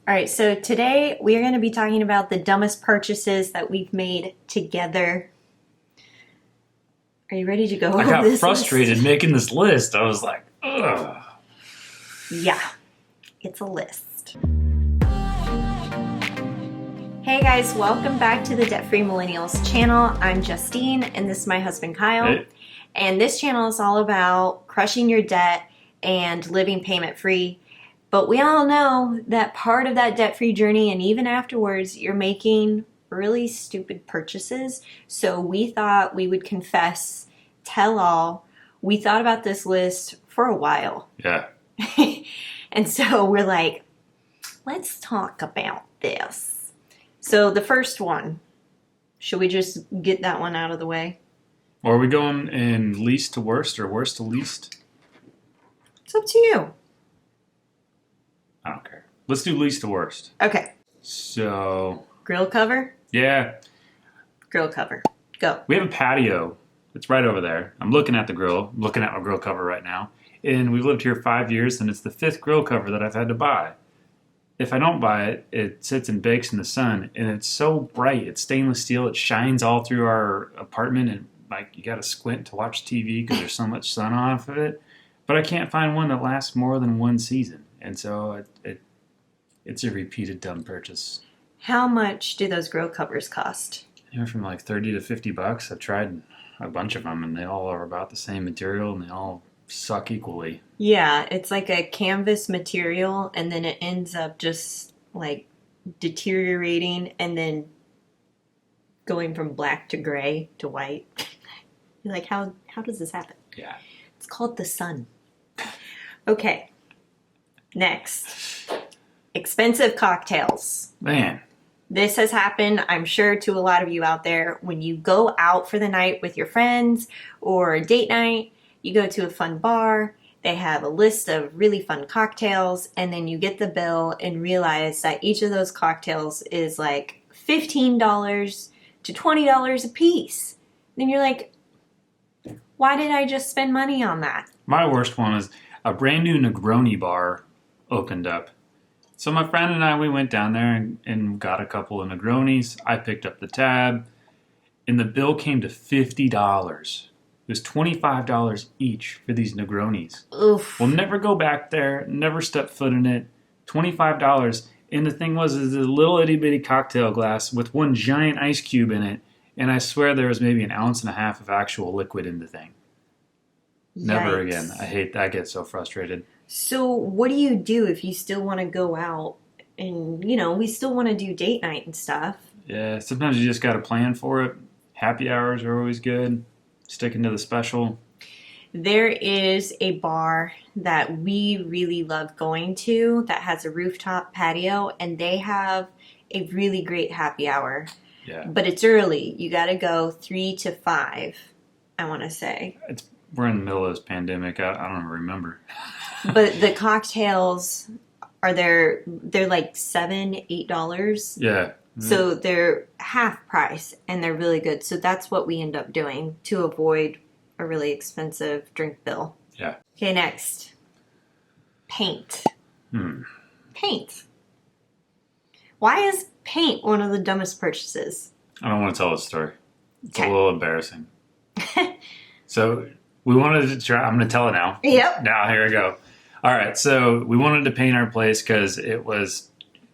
All right, so today we are going to be talking about the dumbest purchases that we've made together. Are you ready to go over I got this frustrated list? making this list. I was like, ugh. Yeah, it's a list. Hey guys, welcome back to the Debt Free Millennials channel. I'm Justine and this is my husband Kyle. Hey. And this channel is all about crushing your debt and living payment free. But we all know that part of that debt-free journey and even afterwards, you're making really stupid purchases. So we thought we would confess, tell all. We thought about this list for a while. Yeah. And so we're like, let's talk about this. So the first one, should we just get that one out of the way? Or are we going in least to worst or worst to least? It's up to you. I don't care. Let's do least to worst. Okay. So, Grill cover? yeah. Grill cover. Go. We have a patio. It's right over there. I'm looking at the grill. I'm looking at my grill cover right now. And we've lived here 5 years, and it's the 5th grill cover that I've had to buy. If I don't buy it, it sits and bakes in the sun, and it's so bright. It's stainless steel. It shines all through our apartment, and like you got to squint to watch TV because there's so much sun off of it. But I can't find one that lasts more than one season. And so it's a repeated dumb purchase. How much do those grill covers cost? Anywhere from like $30 to $50. I've tried a bunch of them, and they all are about the same material, and they all suck equally. Yeah, it's like a canvas material, and then it ends up just like deteriorating and then going from black to gray to white. You're like, how does this happen? Yeah. It's called the sun. Okay. Next, expensive cocktails. Man. This has happened, I'm sure, to a lot of you out there. When you go out for the night with your friends or a date night, you go to a fun bar, they have a list of really fun cocktails, and then you get the bill and realize that each of those cocktails is like $15 to $20 a piece. Then you're like, why did I just spend money on that? My worst one is a brand new Negroni bar opened up. So my friend and I, we went down there and got a couple of Negronis. I picked up the tab, and the bill came to $50. It was $25 each for these Negronis. Oof. We'll never go back there, never step foot in it. $25. And the thing was, is a little itty bitty cocktail glass with one giant ice cube in it. And I swear there was maybe 1.5 ounces of actual liquid in the thing. Never Yikes. again. I hate that. I get so frustrated. So what do you do if you still want to go out and, we still want to do date night and stuff? Yeah, sometimes you just got to plan for it. Happy hours are always good. Sticking to the special. There is a bar that we really love going to that has a rooftop patio, and they have a really great happy hour. Yeah. But it's early. You got to go 3 to 5, I want to say. We're in the middle of this pandemic. I don't even remember. But the cocktails they're like $7, $8. Yeah. So they're half price and they're really good. So that's what we end up doing to avoid a really expensive drink bill. Yeah. Okay, next. Paint. Paint. Why is paint one of the dumbest purchases? I don't want to tell the story. It's Okay. a little embarrassing. So we wanted to try. I'm going to tell it now. Yep. Now, here we go. All right. So we wanted to paint our place because it was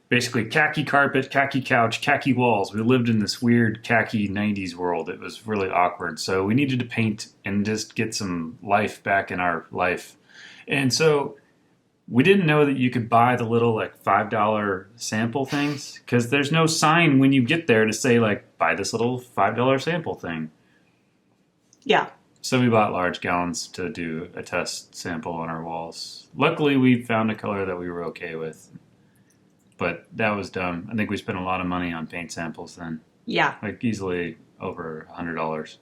basically khaki carpet, khaki couch, khaki walls. We lived in this weird khaki 90s world. It was really awkward. So we needed to paint and just get some life back in our life. And so we didn't know that you could buy the little like $5 sample things because there's no sign when you get there to say like, buy this little $5 sample thing. Yeah. So we bought large gallons to do a test sample on our walls. Luckily, we found a color that we were okay with. But that was dumb. I think we spent a lot of money on paint samples then. Yeah. Like easily over $100.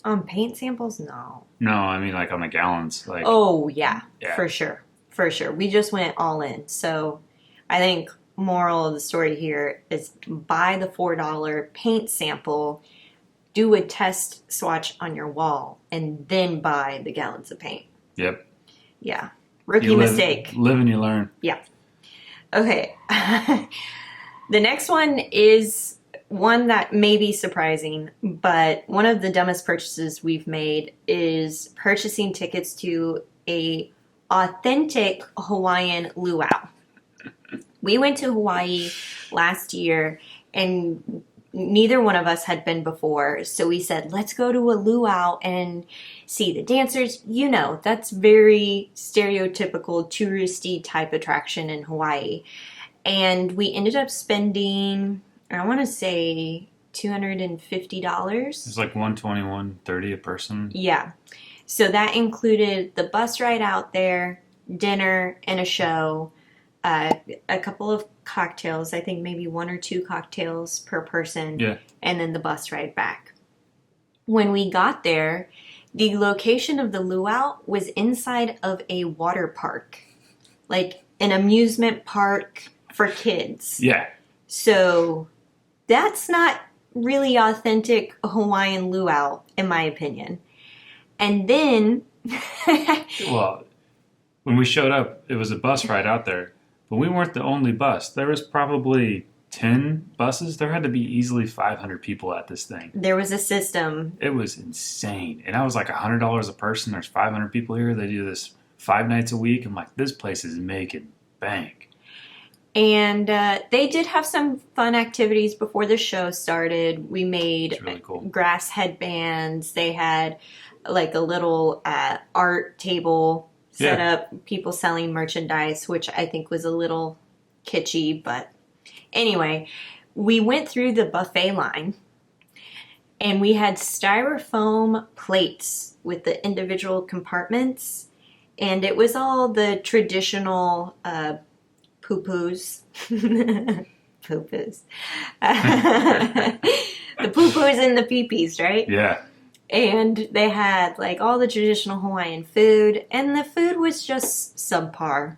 On paint samples? No. No, I mean like on the gallons. Like Oh, yeah. Yeah. For sure. For sure. We just went all in. So I think moral of the story here is buy the $4 paint sample, do a test swatch on your wall, and then buy the gallons of paint. Yep. Yeah. Rookie You mistake. Live and you learn. Yeah. Okay. The next one is one that may be surprising, but one of the dumbest purchases we've made is purchasing tickets to a authentic Hawaiian luau. We went to Hawaii last year and neither one of us had been before. So we said, let's go to a luau and see the dancers. You know, that's very stereotypical touristy type attraction in Hawaii. And we ended up spending, I want to say $250. It's like $120, $130 a person. Yeah. So that included the bus ride out there, dinner, and a show, a couple of cocktails, I think maybe 1 or 2 cocktails per person, Yeah. and then the bus ride back. When we got there, the location of the luau was inside of a water park, like an amusement park for kids. Yeah. So that's not really authentic Hawaiian luau, in my opinion. And then... Well, when we showed up, it was a bus ride out there. But we weren't the only bus. There was probably 10 buses. There had to be easily 500 people at this thing. There was a system. It was insane. And I was like $100 a person. There's 500 people here. They do this 5 nights a week. I'm like, this place is making bank. And they did have some fun activities before the show started. We made Really cool. grass headbands. They had like a little art table set up, people selling merchandise, which I think was a little kitschy. But anyway, we went through the buffet line and we had styrofoam plates with the individual compartments. And it was all the traditional poo-poos. Poo-poos. The poo-poos and the pee-pees, right? Yeah. And they had like all the traditional Hawaiian food, and the food was just subpar.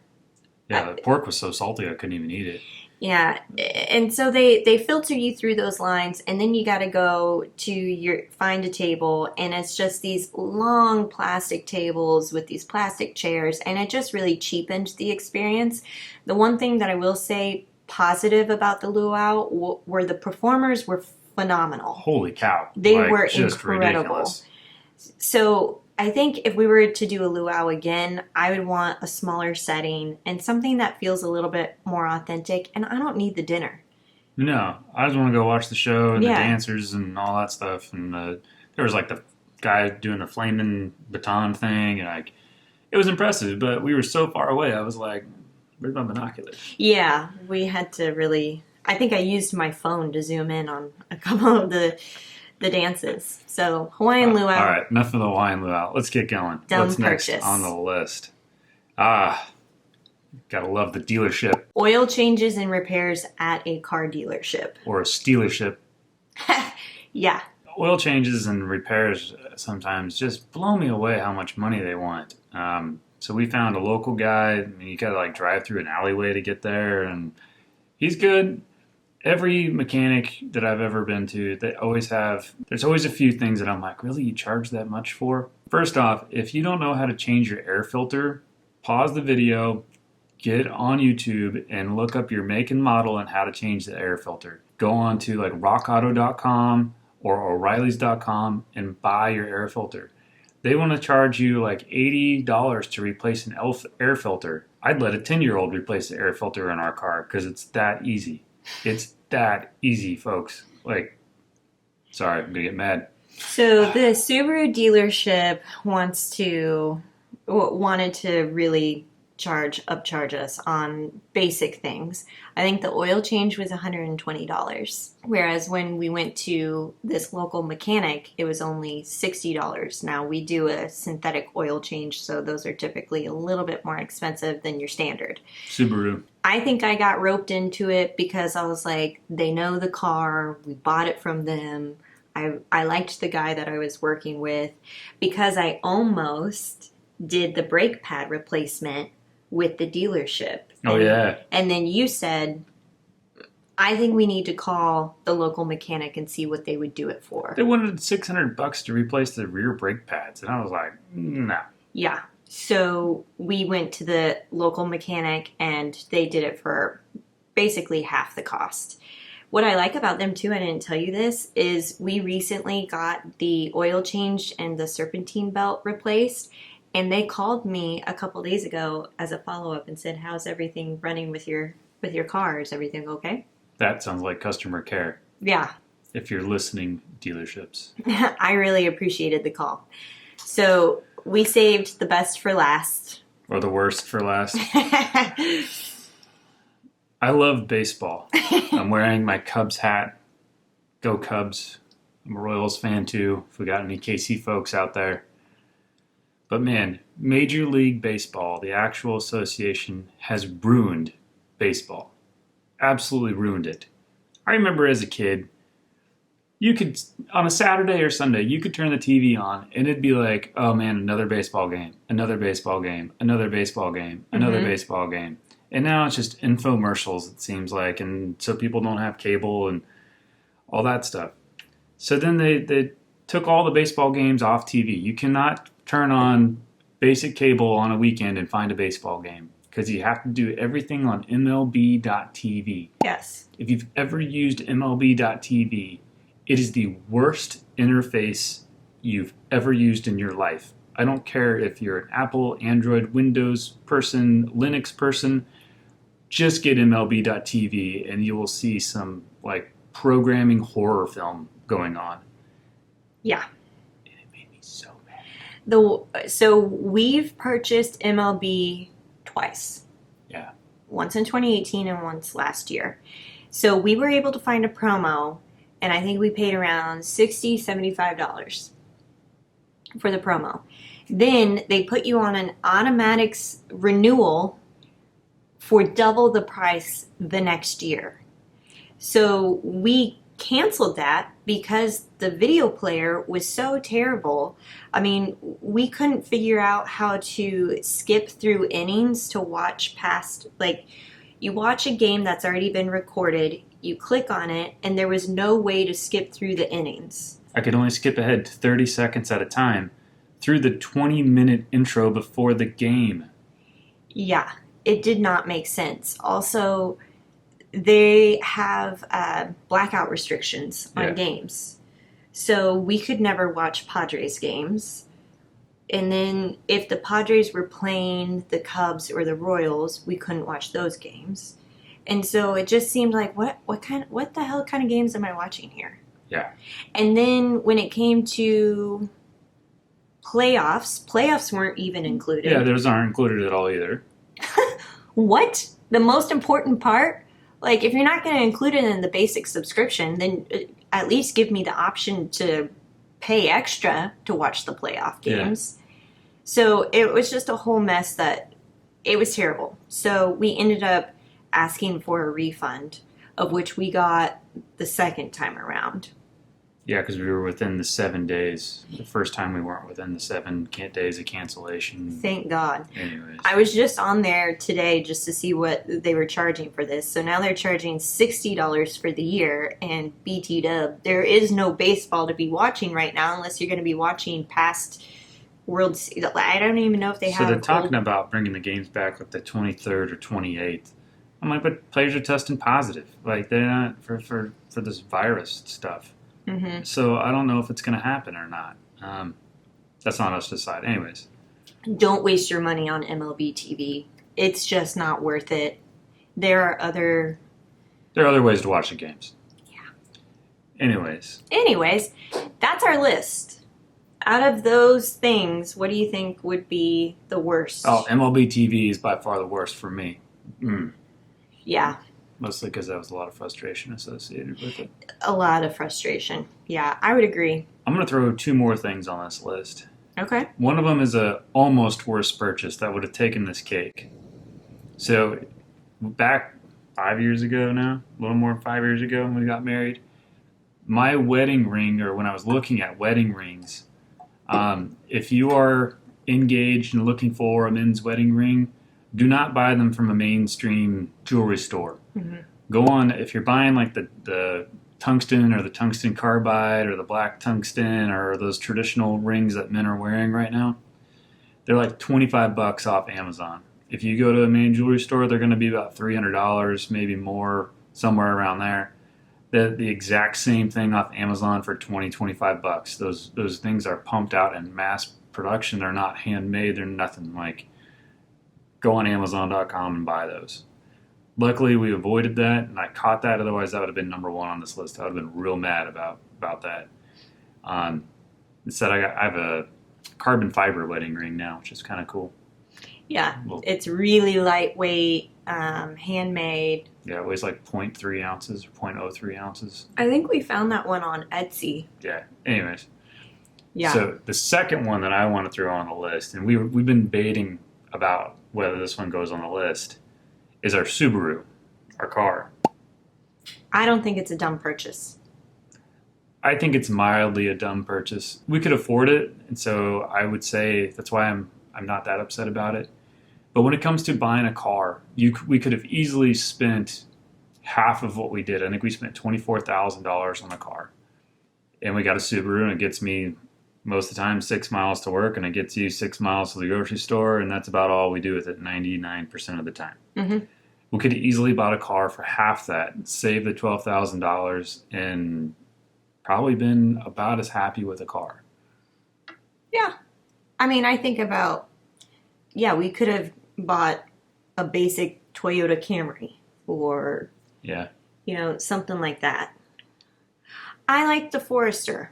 Yeah, the pork was so salty I couldn't even eat it. Yeah, and so they filter you through those lines, and then you got to go to find a table, and it's just these long plastic tables with these plastic chairs, and it just really cheapened the experience. The one thing that I will say positive about the luau were the performers were phenomenal. Holy cow. They like, were just incredible. Ridiculous. So I think if we were to do a luau again, I would want a smaller setting and something that feels a little bit more authentic. And I don't need the dinner. No, I just want to go watch the show and Yeah. the dancers and all that stuff. And there was like the guy doing the flaming baton thing, and like it was impressive. But we were so far away. I was like, "Where's my binoculars?" Yeah, we had to really. I think I used my phone to zoom in on a couple of the dances. So Hawaiian luau. All right, enough of the Hawaiian luau. Let's get going. Dumb What's next purchase. on the list? Gotta love the dealership Oil changes and repairs at a car dealership. or a stealership. Yeah. Oil changes and repairs sometimes just blow me away how much money they want. So we found a local guy. And you gotta like drive through an alleyway to get there, and he's good. Every mechanic that I've ever been to, there's always a few things that I'm like, really, you charge that much for? First off, if you don't know how to change your air filter, pause the video, get on YouTube and look up your make and model and how to change the air filter. Go on to like rockauto.com or o'reillys.com and buy your air filter. They want to charge you like $80 to replace an air filter. I'd let a 10-year-old replace the air filter in our car because it's that easy. It's that easy, folks. Like, sorry, I'm going to get mad. So the Subaru dealership wanted to really upcharge us on basic things. I think the oil change was $120, whereas when we went to this local mechanic, it was only $60. Now we do a synthetic oil change, so those are typically a little bit more expensive than your standard. Subaru. I think I got roped into it because I was like, they know the car, we bought it from them. I liked the guy that I was working with because I almost did the brake pad replacement with the dealership. Oh, yeah. And then you said, I think we need to call the local mechanic and see what they would do it for. They wanted $600 to replace the rear brake pads, and I was like, nah. Yeah. So we went to the local mechanic and they did it for basically half the cost. What I like about them too, I didn't tell you this, is we recently got the oil changed and the serpentine belt replaced. And they called me a couple days ago as a follow-up and said, how's everything running with your car? Is everything okay? That sounds like customer care. Yeah. If you're listening, dealerships. I really appreciated the call. So we saved the best for last. Or the worst for last. I love baseball. I'm wearing my Cubs hat. Go Cubs. I'm a Royals fan too, if we got any KC folks out there. But man, Major League Baseball, the actual association, has ruined baseball. Absolutely ruined it. I remember as a kid, you could, on a Saturday or Sunday, you could turn the TV on and it'd be like, oh man, another baseball game, another baseball game, another baseball game, another baseball game. And now it's just infomercials, it seems like, and so people don't have cable and all that stuff. So then they took all the baseball games off TV. You cannot turn on basic cable on a weekend and find a baseball game because you have to do everything on MLB.TV. Yes. If you've ever used MLB.TV, it is the worst interface you've ever used in your life. I don't care if you're an Apple, Android, Windows person, Linux person, just get MLB.TV and you will see some like programming horror film going on. Yeah. And it made me so mad. So we've purchased MLB twice. Yeah. Once in 2018 and once last year. So we were able to find a promo, and I think we paid around $60, $75 for the promo. Then they put you on an automatic renewal for double the price the next year. So we canceled that because the video player was so terrible. I mean, we couldn't figure out how to skip through innings to watch past, like, you watch a game that's already been recorded, you click on it, and there was no way to skip through the innings. I could only skip ahead to 30 seconds at a time through the 20-minute intro before the game. Yeah, it did not make sense. Also, they have blackout restrictions on games. So we could never watch Padres games. And then if the Padres were playing the Cubs or the Royals, we couldn't watch those games. And so it just seemed like, what the hell kind of games am I watching here? Yeah. And then when it came to playoffs weren't even included. Yeah, those aren't included at all either. What? The most important part? Like, if you're not going to include it in the basic subscription, then at least give me the option to pay extra to watch the playoff games. Yeah. So it was just a whole mess that it was terrible. So we ended up asking for a refund, of which we got the second time around. Yeah, because we were within the 7 days. The first time we weren't within the 7 days of cancellation. Thank God. Anyways. I was just on there today just to see what they were charging for this. So now they're charging $60 for the year, and BT Dub. There is no baseball to be watching right now unless you're going to be watching past World Series. I don't even know if they have. So they're talking about bringing the games back with the 23rd or 28th. I'm like, but players are testing positive. Like, they're not for this virus stuff. Mm-hmm. So I don't know if it's going to happen or not. That's not us to decide. Anyways. Don't waste your money on MLB TV. It's just not worth it. There are other ways to watch the games. Yeah. Anyways, that's our list. Out of those things, what do you think would be the worst? Oh, MLB TV is by far the worst for me. Yeah. Mostly because there was a lot of frustration associated with it. A lot of frustration. Yeah, I would agree. I'm going to throw 2 more things on this list. Okay. One of them is a almost worst purchase that would have taken this cake. So back 5 years ago now, a little more than 5 years ago when we got married, my wedding ring, or when I was looking at wedding rings, if you are engaged and looking for a men's wedding ring, do not buy them from a mainstream jewelry store. Mm-hmm. Go on, if you're buying like the tungsten or the tungsten carbide or the black tungsten or those traditional rings that men are wearing right now, They're like $25 off Amazon. If you go to a main jewelry store, they're going to be about $300, maybe more, somewhere around there. The exact same thing off Amazon for 25 bucks. Those things are pumped out in mass production. They're not handmade. They're nothing. Like, go on Amazon.com and buy those. Luckily, we avoided that, and I caught that. Otherwise, that would have been number one on this list. I would have been real mad about that. Instead, I have a carbon fiber wedding ring now, which is kind of cool. Yeah, it's really lightweight, handmade. Yeah, it weighs like 0.3 ounces or 0.03 ounces. I think we found that one on Etsy. Yeah. Anyways. Yeah. So the second one that I want to throw on the list, and we've been debating about whether this one goes on the list, is our Subaru, our car. I don't think it's a dumb purchase. I think it's mildly a dumb purchase. We could afford it, and so I would say that's why I'm not that upset about it. But when it comes to buying a car, we could have easily spent half of what we did. I think we spent $24,000 on a car, and we got a Subaru, and it gets me most of the time 6 miles to work, and it gets you 6 miles to the grocery store, and that's about all we do with it 99% of the time. Mm-hmm. We could have easily bought a car for half that, saved the $12,000, and probably been about as happy with a car. Yeah. I mean, I think about, we could have bought a basic Toyota Camry or, something like that. I like the Forester.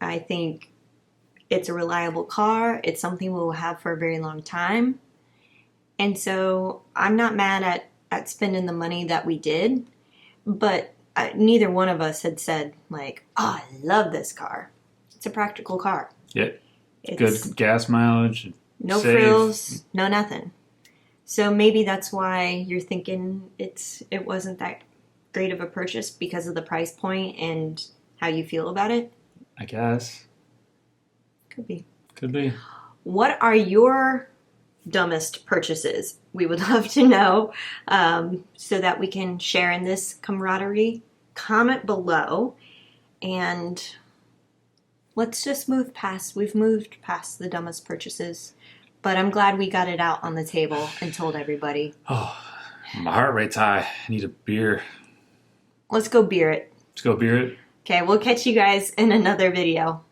I think it's a reliable car. It's something we'll have for a very long time. And so I'm not mad at spending the money that we did, but neither one of us had said, like, oh, I love this car. It's a practical car. Yeah. It's good gas mileage. No safe. frills, no nothing. So maybe that's why you're thinking it wasn't that great of a purchase because of the price point and how you feel about it. I guess. Could be. Could be. What are your dumbest purchases? We would love to know, so that we can share in this camaraderie. Comment below, and let's just move past. We've moved past the dumbest purchases, but I'm glad we got it out on the table and told everybody. Oh, my heart rate's high. I need a beer. Let's go beer it. Let's go beer it. Okay, we'll catch you guys in another video.